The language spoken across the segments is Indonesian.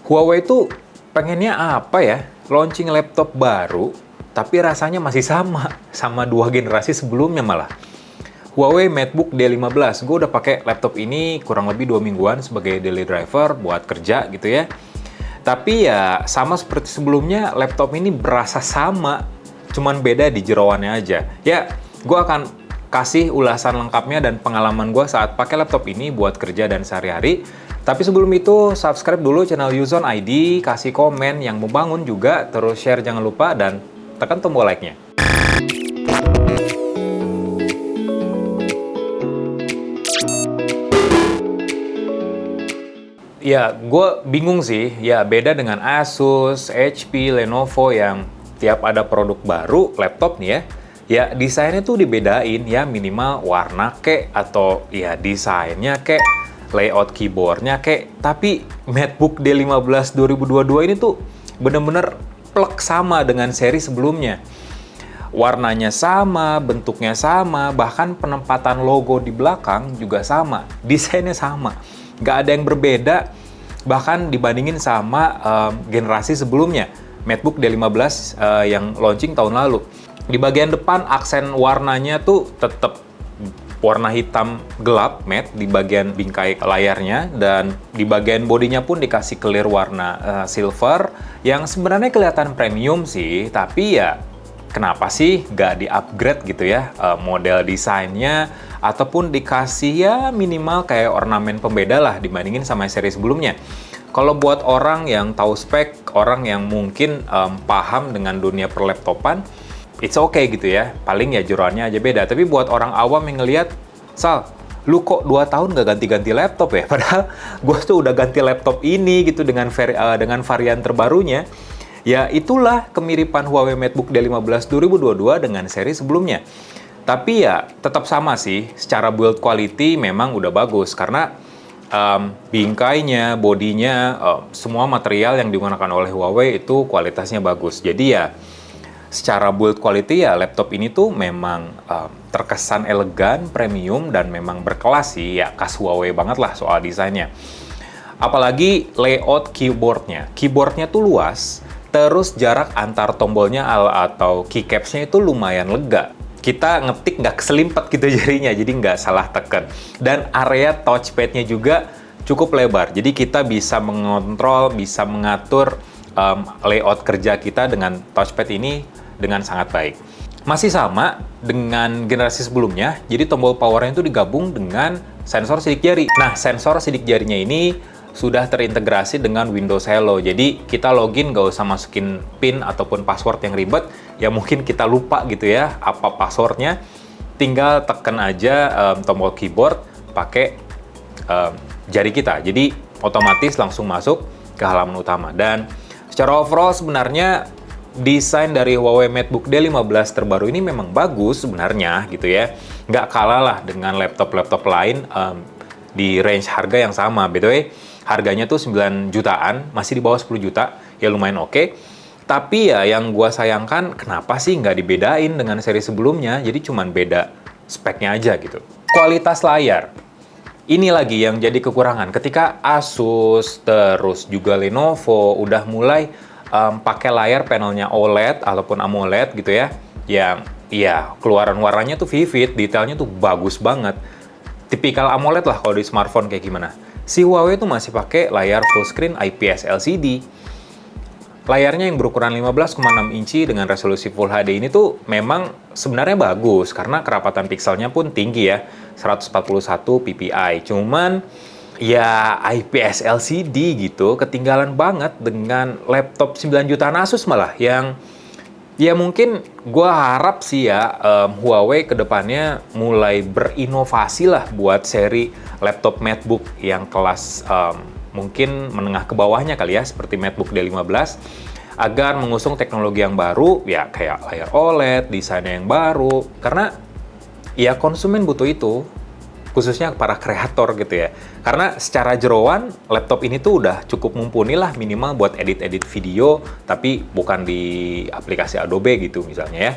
Huawei itu pengennya apa ya? Launching laptop baru, tapi rasanya masih sama dua generasi sebelumnya malah. Huawei MateBook D15, gue udah pakai laptop ini kurang lebih 2 mingguan sebagai daily driver buat kerja gitu ya. Tapi ya sama seperti sebelumnya, laptop ini berasa sama, cuman beda di jeroannya aja. Ya, gue akan kasih ulasan lengkapnya dan pengalaman gue saat pakai laptop ini buat kerja dan sehari-hari. Tapi sebelum itu, subscribe dulu channel Yuzon ID, kasih komen yang membangun juga, terus share jangan lupa, dan tekan tombol like-nya. Ya, gue bingung sih. Ya, beda dengan Asus, HP, Lenovo yang tiap ada produk baru, laptop nih ya. Ya, desainnya tuh dibedain ya, minimal warna kek, atau ya desainnya kek, layout keyboardnya kek. Tapi MateBook D15 2022 ini tuh bener-bener plek sama dengan seri sebelumnya. Warnanya sama, bentuknya sama, bahkan penempatan logo di belakang juga sama. Desainnya sama. Nggak ada yang berbeda, bahkan dibandingin sama generasi sebelumnya, MateBook D15 yang launching tahun lalu. Di bagian depan, aksen warnanya tuh tetap warna hitam gelap, matte, di bagian bingkai layarnya, dan di bagian bodinya pun dikasih clear warna silver, yang sebenarnya kelihatan premium sih, tapi ya kenapa sih nggak di-upgrade gitu ya model desainnya, ataupun dikasih ya minimal kayak ornamen pembeda lah dibandingin sama seri sebelumnya. Kalau buat orang yang tahu spek, orang yang mungkin paham dengan dunia perlaptopan, it's okay gitu ya, paling ya jeroannya aja beda. Tapi buat orang awam yang ngelihat, Sal, lu kok 2 tahun nggak ganti-ganti laptop ya? Padahal gue tuh udah ganti laptop ini gitu dengan varian terbarunya. Ya itulah kemiripan Huawei MateBook D15 2022 dengan seri sebelumnya. Tapi ya tetap sama sih, secara build quality memang udah bagus karena bingkainya, bodinya, semua material yang digunakan oleh Huawei itu kualitasnya bagus. Jadi ya secara build quality ya laptop ini tuh memang terkesan elegan, premium, dan memang berkelas sih, ya khas Huawei banget lah soal desainnya. Apalagi layout keyboardnya. Keyboardnya tuh luas, terus jarak antar tombolnya atau keycapsnya itu lumayan lega. Kita ngetik nggak keselimpet gitu jarinya, jadi nggak salah tekan. Dan area touchpad-nya juga cukup lebar, jadi kita bisa mengontrol, bisa mengatur layout kerja kita dengan touchpad ini dengan sangat baik. Masih sama dengan generasi sebelumnya, jadi tombol powernya itu digabung dengan sensor sidik jari. Nah, sensor sidik jarinya ini sudah terintegrasi dengan Windows Hello. Jadi kita login nggak usah masukin PIN ataupun password yang ribet. Ya mungkin kita lupa gitu ya apa passwordnya. Tinggal tekan aja tombol keyboard pakai jari kita. Jadi otomatis langsung masuk ke halaman utama. Dan secara overall sebenarnya desain dari Huawei MateBook D15 terbaru ini memang bagus sebenarnya gitu ya. Nggak kalah lah dengan laptop-laptop lain di range harga yang sama. By the way, harganya tuh 9 jutaan, masih di bawah 10 juta, ya lumayan oke. Tapi ya yang gua sayangkan, kenapa sih nggak dibedain dengan seri sebelumnya, jadi cuman beda speknya aja gitu. Kualitas layar, ini lagi yang jadi kekurangan. Ketika Asus, terus juga Lenovo, udah mulai pakai layar panelnya OLED ataupun AMOLED gitu ya, yang ya keluaran warnanya tuh vivid, detailnya tuh bagus banget. Tipikal AMOLED lah kalau di smartphone kayak gimana. Si Huawei itu masih pakai layar full screen IPS LCD. Layarnya yang berukuran 15,6 inci dengan resolusi Full HD ini tuh memang sebenarnya bagus karena kerapatan pixelnya pun tinggi ya, 141 ppi. Cuman ya IPS LCD gitu ketinggalan banget dengan laptop 9 jutaan Asus malah yang ya mungkin gue harap sih ya Huawei kedepannya mulai berinovasi lah buat seri laptop MateBook yang kelas mungkin menengah ke bawahnya kali ya, seperti MateBook D15, agar mengusung teknologi yang baru ya kayak layar OLED, desainnya yang baru, karena ya konsumen butuh itu, khususnya para kreator gitu ya. Karena secara jeroan, laptop ini tuh udah cukup mumpuni lah minimal buat edit-edit video, tapi bukan di aplikasi Adobe gitu misalnya ya.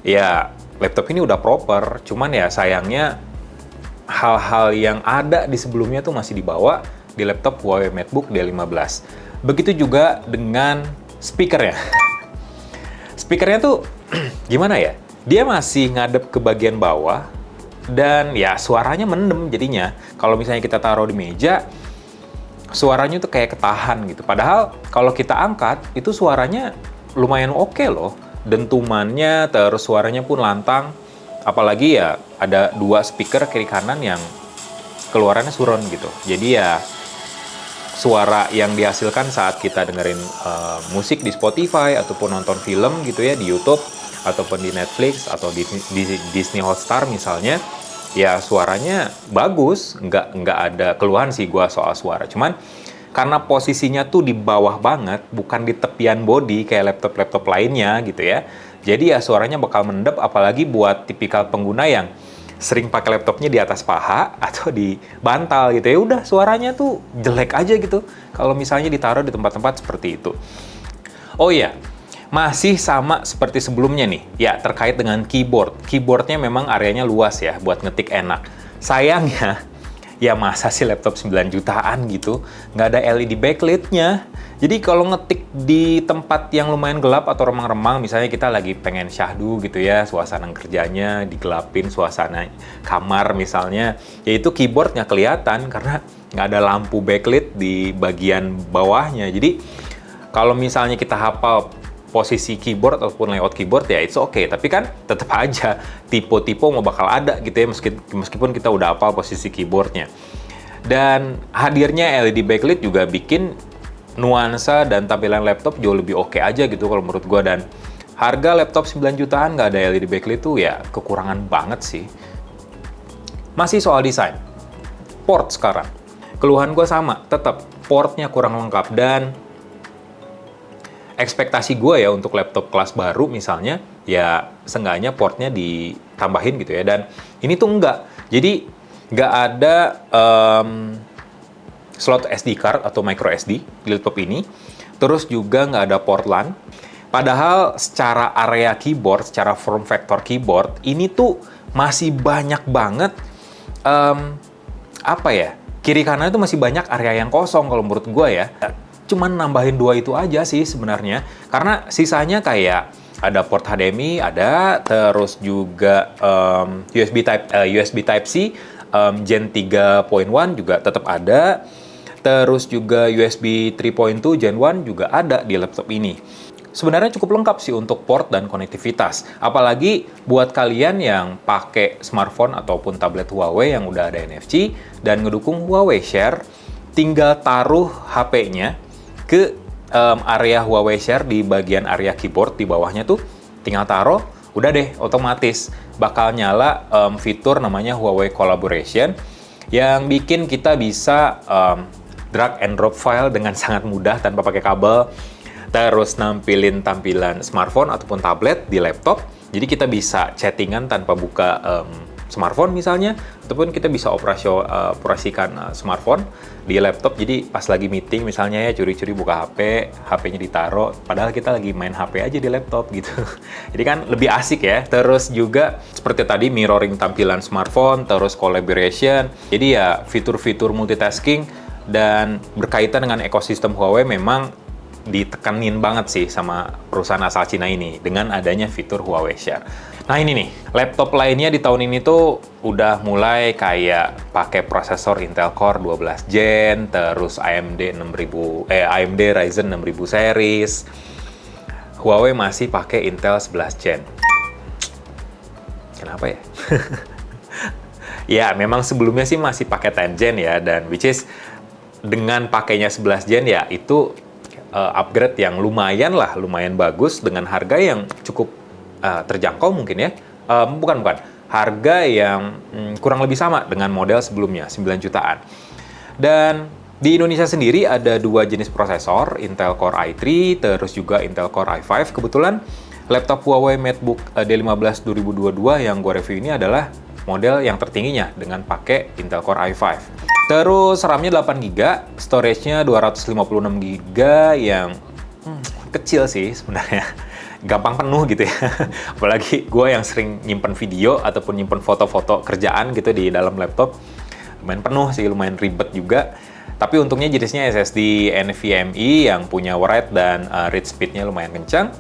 Ya, laptop ini udah proper, cuman ya sayangnya hal-hal yang ada di sebelumnya tuh masih dibawa di laptop Huawei MateBook D15. Begitu juga dengan speakernya. Speakernya tuh gimana ya? Dia masih ngadep ke bagian bawah dan ya suaranya mendem jadinya. Kalau misalnya kita taruh di meja, suaranya tuh kayak ketahan gitu. Padahal kalau kita angkat, itu suaranya lumayan oke loh. Dentumannya, terus suaranya pun lantang. Apalagi ya ada 2 speaker kiri kanan yang keluarannya surround gitu. Jadi ya suara yang dihasilkan saat kita dengerin musik di Spotify ataupun nonton film gitu ya di YouTube ataupun di Netflix atau di Disney Hotstar misalnya, ya suaranya bagus, nggak ada keluhan sih gua soal suara. Cuman karena posisinya tuh di bawah banget, bukan di tepian body kayak laptop-laptop lainnya gitu ya. Jadi ya suaranya bakal mendep, apalagi buat tipikal pengguna yang sering pakai laptopnya di atas paha atau di bantal gitu ya, udah suaranya tuh jelek aja gitu kalau misalnya ditaruh di tempat-tempat seperti itu. Oh iya, masih sama seperti sebelumnya nih, ya terkait dengan keyboard. Keyboardnya memang areanya luas ya buat ngetik enak. Sayangnya, ya masa sih laptop 9 jutaan gitu, nggak ada LED backlit-nya. Jadi kalau ngetik di tempat yang lumayan gelap atau remang-remang, misalnya kita lagi pengen syahdu gitu ya, suasana kerjanya digelapin, suasana kamar misalnya, yaitu keyboard nggak kelihatan karena nggak ada lampu backlit di bagian bawahnya. Jadi kalau misalnya kita hafal posisi keyboard ataupun layout keyboard ya it's okay, tapi kan tetap aja tipe-tipe mau bakal ada gitu ya meskipun kita udah hafal posisi keyboardnya. Dan hadirnya LED backlit juga bikin nuansa dan tampilan laptop jauh lebih oke aja gitu kalau menurut gua. Dan harga laptop 9 jutaan nggak ada LED backlit tuh ya kekurangan banget sih. Masih soal desain, port sekarang keluhan gua sama, tetap portnya kurang lengkap. Dan ekspektasi gue ya untuk laptop kelas baru misalnya, ya seenggaknya portnya ditambahin gitu ya. Dan ini tuh enggak. Jadi nggak ada slot SD card atau micro SD di laptop ini. Terus juga nggak ada port LAN. Padahal secara area keyboard, secara form factor keyboard, ini tuh masih banyak banget, kiri kanan itu masih banyak area yang kosong kalau menurut gue ya. Cuman nambahin 2 itu aja sih sebenarnya, karena sisanya kayak ada port HDMI, ada terus juga USB Type C Gen 3.1 juga tetap ada, terus juga USB 3.2 Gen 1 juga ada di laptop ini. Sebenarnya cukup lengkap sih untuk port dan konektivitas, apalagi buat kalian yang pakai smartphone ataupun tablet Huawei yang udah ada NFC dan ngedukung Huawei Share, tinggal taruh HP-nya ke area Huawei Share di bagian area keyboard di bawahnya tuh, tinggal taruh, udah deh otomatis bakal nyala fitur namanya Huawei Collaboration yang bikin kita bisa drag and drop file dengan sangat mudah tanpa pakai kabel, terus nampilin tampilan smartphone ataupun tablet di laptop. Jadi kita bisa chattingan tanpa buka smartphone misalnya, ataupun kita bisa operasikan smartphone di laptop. Jadi pas lagi meeting misalnya ya, curi-curi buka HP, HP-nya ditaruh, padahal kita lagi main HP aja di laptop gitu. Jadi kan lebih asik ya. Terus juga seperti tadi mirroring tampilan smartphone, terus collaboration. Jadi ya fitur-fitur multitasking dan berkaitan dengan ekosistem Huawei memang ditekanin banget sih sama perusahaan asal Cina ini dengan adanya fitur Huawei Share. Nah ini nih, laptop lainnya di tahun ini tuh udah mulai kayak pakai prosesor Intel Core 12 Gen, terus AMD Ryzen 6000 series. Huawei masih pakai Intel 11 Gen. Kenapa ya? Ya, memang sebelumnya sih masih pakai 10 Gen ya, dan which is dengan pakainya 11 Gen ya itu upgrade yang lumayan bagus dengan harga yang cukup terjangkau mungkin ya. Bukan. Harga yang kurang lebih sama dengan model sebelumnya, 9 jutaan. Dan di Indonesia sendiri ada 2 jenis prosesor, Intel Core i3, terus juga Intel Core i5. Kebetulan laptop Huawei MateBook D15 2022 yang gue review ini adalah model yang tertingginya dengan pakai Intel Core i5. Terus RAM-nya 8GB, storage-nya 256GB yang kecil sih sebenarnya. Gampang penuh gitu ya. Apalagi gue yang sering nyimpen video ataupun nyimpen foto-foto kerjaan gitu di dalam laptop. Lumayan penuh sih, lumayan ribet juga. Tapi untungnya jenisnya SSD NVMe yang punya write dan read speed-nya lumayan kencang.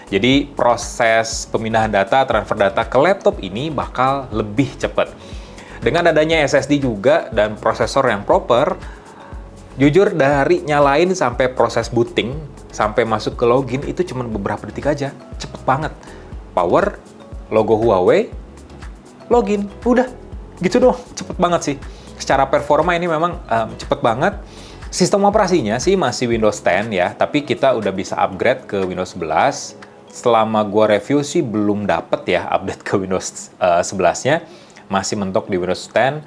Jadi proses pemindahan data, transfer data ke laptop ini bakal lebih cepat. Dengan adanya SSD juga dan prosesor yang proper, jujur dari nyalain sampai proses booting, sampai masuk ke login itu cuma beberapa detik aja. Cepet banget. Power, logo Huawei, login, udah. Gitu doang, cepet banget sih. Secara performa ini memang cepet banget. Sistem operasinya sih masih Windows 10 ya, tapi kita udah bisa upgrade ke Windows 11. Selama gua review sih belum dapet ya update ke Windows 11-nya. Masih mentok di Windows 10,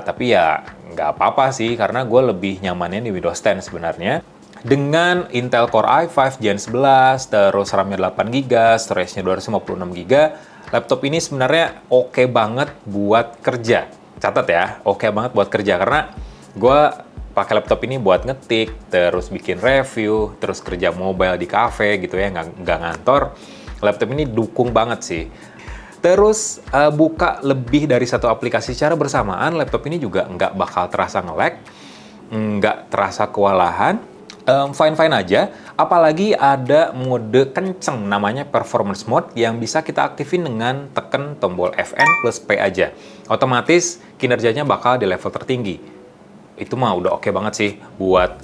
tapi ya nggak apa-apa sih, karena gue lebih nyamannya di Windows 10 sebenarnya. Dengan Intel Core i5 Gen 11, terus RAM-nya 8GB, storage-nya 256GB, laptop ini sebenarnya oke banget buat kerja. Catat ya, oke banget buat kerja, karena gue pakai laptop ini buat ngetik, terus bikin review, terus kerja mobile di cafe gitu ya, nggak ngantor. Laptop ini dukung banget sih. Terus buka lebih dari satu aplikasi secara bersamaan, laptop ini juga nggak bakal terasa nge-lag, nggak terasa kewalahan, fine-fine aja. Apalagi ada mode kenceng namanya performance mode yang bisa kita aktifin dengan tekan tombol Fn plus P aja. Otomatis kinerjanya bakal di level tertinggi. Itu mah udah oke banget sih buat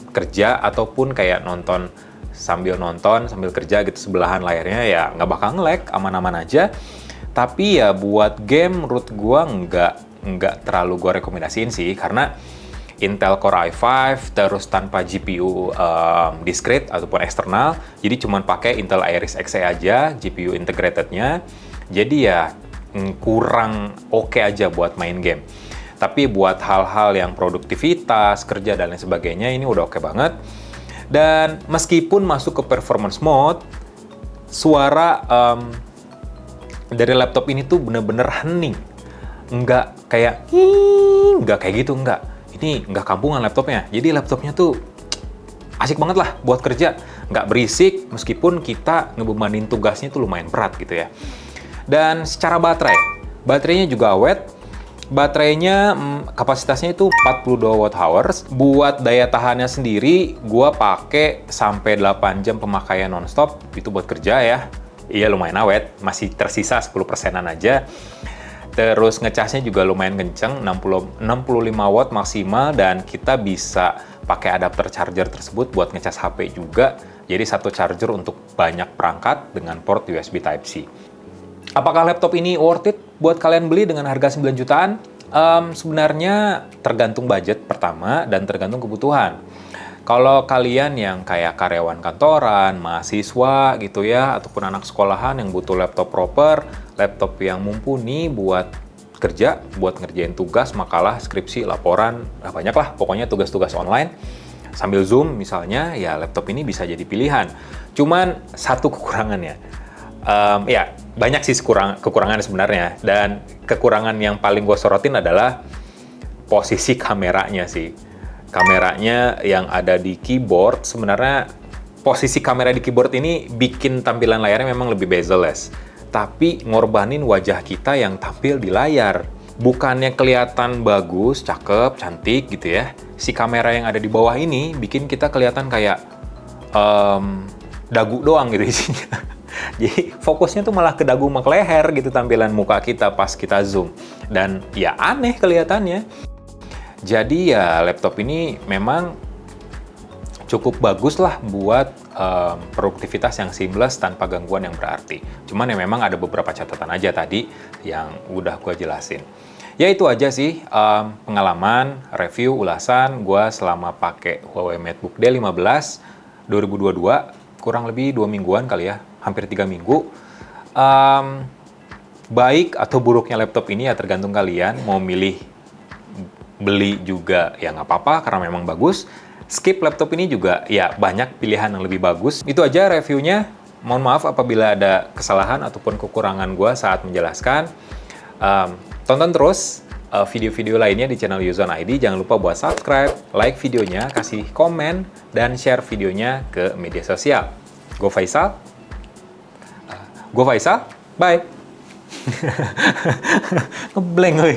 kerja ataupun kayak sambil nonton, sambil kerja gitu sebelahan layarnya, ya nggak bakal nge-lag, aman-aman aja. Tapi ya buat game menurut gua nggak terlalu gua rekomendasiin sih, karena Intel Core i5 terus tanpa GPU discrete ataupun eksternal, jadi cuma pakai Intel Iris Xe aja GPU integratednya, jadi ya kurang oke aja buat main game. Tapi buat hal-hal yang produktivitas, kerja dan lain sebagainya ini udah oke banget. Dan meskipun masuk ke performance mode, suara dari laptop ini tuh bener-bener hening. Nggak kayak gitu, nggak. Ini nggak kampungan laptopnya. Jadi laptopnya tuh asik banget lah buat kerja. Nggak berisik, meskipun kita ngebebanin tugasnya tuh lumayan berat gitu ya. Dan secara baterainya juga awet. Baterainya kapasitasnya itu 42 Wh. Buat daya tahannya sendiri, gua pakai sampai 8 jam pemakaian nonstop. Itu buat kerja ya. Iya lumayan awet, masih tersisa 10%-an aja. Terus ngecasnya juga lumayan kenceng, 65 watt maksimal, dan kita bisa pakai adapter charger tersebut buat ngecas HP juga. Jadi satu charger untuk banyak perangkat dengan port USB Type-C. Apakah laptop ini worth it buat kalian beli dengan harga 9 jutaan? Sebenarnya tergantung budget pertama dan tergantung kebutuhan. Kalau kalian yang kayak karyawan kantoran, mahasiswa gitu ya, ataupun anak sekolahan yang butuh laptop proper, laptop yang mumpuni buat kerja, buat ngerjain tugas, makalah, skripsi, laporan, banyak lah pokoknya tugas-tugas online, sambil Zoom misalnya, ya laptop ini bisa jadi pilihan. Cuman satu kekurangannya, ya banyak sih kekurangan sebenarnya, dan kekurangan yang paling gue sorotin adalah posisi kameranya sih. Kameranya yang ada di keyboard, sebenarnya posisi kamera di keyboard ini bikin tampilan layarnya memang lebih bezel-less, tapi ngorbanin wajah kita yang tampil di layar. Bukannya kelihatan bagus, cakep, cantik gitu ya, si kamera yang ada di bawah ini bikin kita kelihatan kayak dagu doang gitu isinya. Jadi fokusnya tuh malah ke dagu sama ke leher gitu tampilan muka kita pas kita zoom. Dan ya aneh kelihatannya. Jadi ya laptop ini memang cukup bagus lah buat produktivitas yang seamless tanpa gangguan yang berarti. Cuman ya memang ada beberapa catatan aja tadi yang udah gue jelasin. Ya itu aja sih pengalaman, review, ulasan gue selama pakai Huawei MateBook D15 2022, kurang lebih 2 mingguan kali ya, hampir 3 minggu. Baik atau buruknya laptop ini ya tergantung kalian, mau milih beli juga ya nggak apa-apa karena memang bagus. Skip laptop ini juga ya banyak pilihan yang lebih bagus. Itu aja reviewnya. Mohon maaf apabila ada kesalahan ataupun kekurangan gue saat menjelaskan. Tonton terus video-video lainnya di channel Yuzon ID. Jangan lupa buat subscribe, like videonya, kasih komen, dan share videonya ke media sosial. Gue Faisal. Bye. Ngeblank, woy.